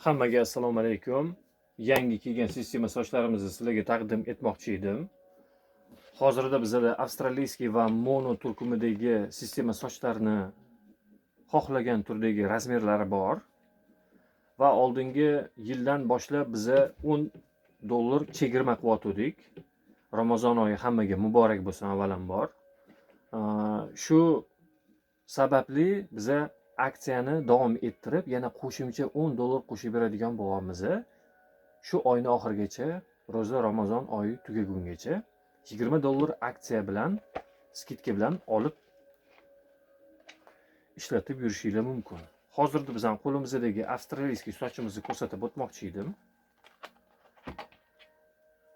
Hammaga assalomu alaykum. Yangi kelgan sistema sochlarimizni sizlarga taqdim etmoqchi edim. Hozirda bizda avstraliyskiy va mono turkumidagi sistema sochlarni xohlagan turdagi razmerlari bor. Va oldingi yildan boshlab biza $10 chegirma qilyotgandik. Ramazon oyi hammaga muborak bo'lsin avvalambor. Shu sababli biza aksiyani davom ettirib, yana qo'shimcha $10 qo'shib beradigan bo'lyapmiz. Shu oyning oxirigacha, ro'za Ramazon oyi tugagungacha $20 aksiya bilan, skidka bilan olib ishlatib yurishingiz mumkin. Hozirda bizning qo'limizdagi avstraliyskiy sochimizni ko'rsatib o'tmoqchi edim.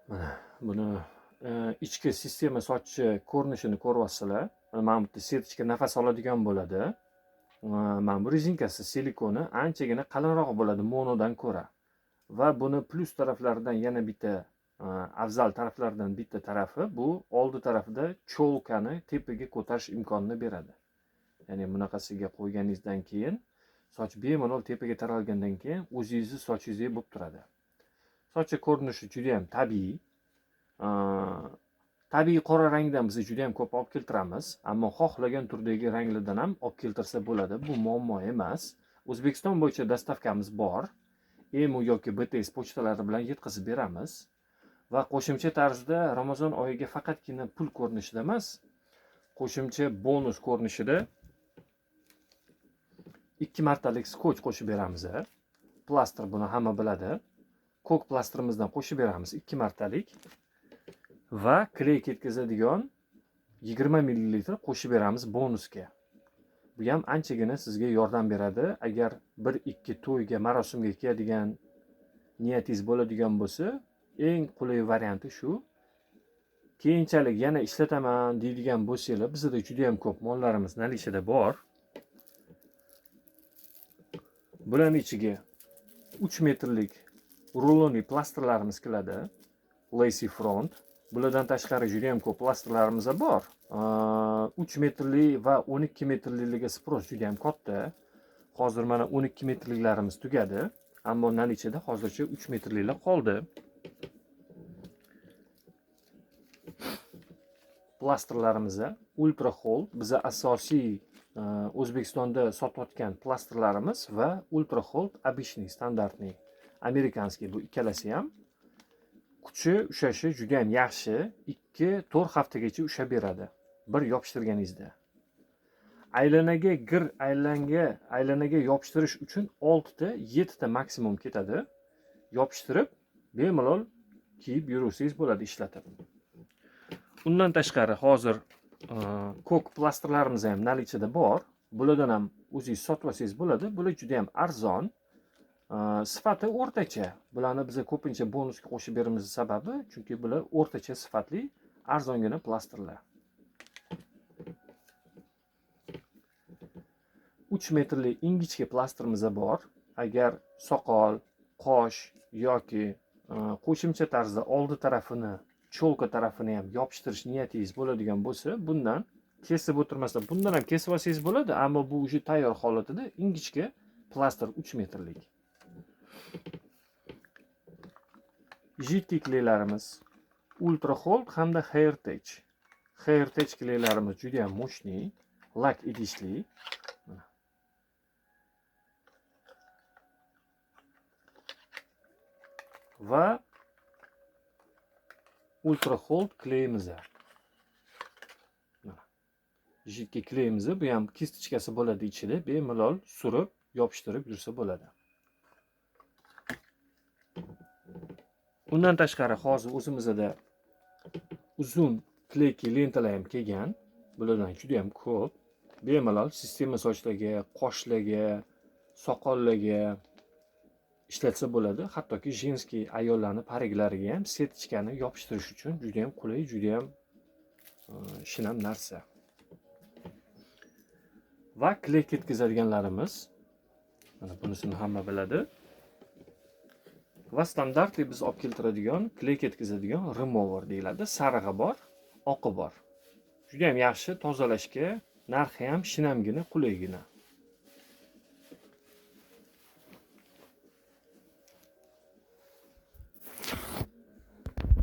Mana buni ichki sistema sochi ko'rinishini ko'ryapsizlar. Mana bu setichka nafas oladigan bo'ladi. Mana bu rezinkasi silikoni anchagina qalinroq bo'ladi monodan ko'ra. Va buni plus taraflaridan yana bitta afzal taraflaridan bitta tarafi bu oldi tarafida cho'lkani tepaga ko'tarish imkonini beradi. Ya'ni bunaqasiga qo'yganingizdan keyin soch bemalol tepaga taralgandan keyin o'zingizni sochingizdek bo'lib turadi. Sochning ko'rinishi juda ham tabiiy. Tabiiy qora rangdan biz juda ham ko'p olib keltiramiz, ammo xohlagan turdagi ranglardan ham olib keltirsa bo'ladi. Bu muammo emas. O'zbekiston bo'yicha dastavkamiz bor. EMU yoki BTS pochtalari bilan yetkazib beramiz. Va qo'shimcha tarzda Ramazon oyiga faqatgina pul ko'rinishida emas, qo'shimcha bonus ko'rinishida 2 martalik skoch qo'shib beramiz. Plaster buni hamma biladi. Ko'k plastrimizdan qo'shib beramiz 2 martalik. Va kley ketkazadigan 20 ml qo'shib beramiz bonusga. Bu ham anchagina sizga yordam beradi. Agar 1-2 to'yga, marosimga keladigan niyatingiz bo'ladigan bo'lsa, eng qulay varianti shu. Keyinchalik yana ishlataman deydigan bo'lsanglar, bizda juda ham ko'p mollarimiz nalishida bor. Bularning ichiga 3 metrlik rulonli plastrlarimiz keladi. Lacy front. Bulardan tashqari juda ham ko'p plastrlarimiz bor. 3 metrli va 12 metrliligi sпрос juda ham katta. Hozir mana 12 metrliklarimiz tugadi, ammo nalichida hozircha 3 metrliklar qoldi. Plastrlarimiz ultra hold, biza asosiy O'zbekistonda sotayotgan plastrlarimiz va ultra hold обычный standartniy amerikanskiy, bu ikkalasi ham kuchi ushashi juda ham yaxshi. 2-4 haftagacha ushab beradi bir yopishtirganingizda. Aylanaga yopishtirish uchun 6 ta 7 ta maksimum ketadi. Yopishtirib bemalol kiyib yursangiz bo'ladi ishlatib. Undan tashqari hozir ko'k plastrlarimiz ham nalichida bor. Bulardan ham o'zingiz sotib olsangiz bo'ladi. Bular juda ham arzon. Sifati o'rtacha. Bularni biz ko'pincha bonusga qo'shib beramiz sababi, chunki bular o'rtacha sifatli, arzongina plastrlar. 3 metrli ingichka plastrimiz bor. Agar soqol, qosh yoki qo'shimcha tarzda oldi tarafini, cho'lka tarafini ham yopishtirish niyatingiz bo'ladigan bo'lsa, bundan kesib o'tirmasdan bundan ham kesib olsangiz bo'ladi, ammo bu уже tayyor holatida ingichka plastr 3 metrlik. Jitty kleylarimiz ultra hold hamda heritage. Heritage kleylarimiz juda ham mo'shni, lak idishli. Va ultra hold kleyimiz. Jitty kleyimiz, bu ham kistichkasi bo'ladi ichida, bemalol surib, yopishtirib yursa bo'ladi. Undan tashqari hozir o'zimizda uzun kleyki lentalar ham kelgan. Bulardan juda ham ko'p. Bemalol sistema sochlarga, qoshlarga, soqollarga ishlatsa bo'ladi. Hattoki jenskiy ayollarning pariklariga ham setichkani yopishtirish uchun juda ham qulay, juda ham shinam narsa. Va kley ketkazadiganlarimiz, mana bunisini hamma biladi. Va standartli biz olib keltiradigan kley ketkazadigan remover deyiladi. Sarig'i bor, oqi bor. Juda ham yaxshi tozalashga, narxi ham shinamgina, qulaygina.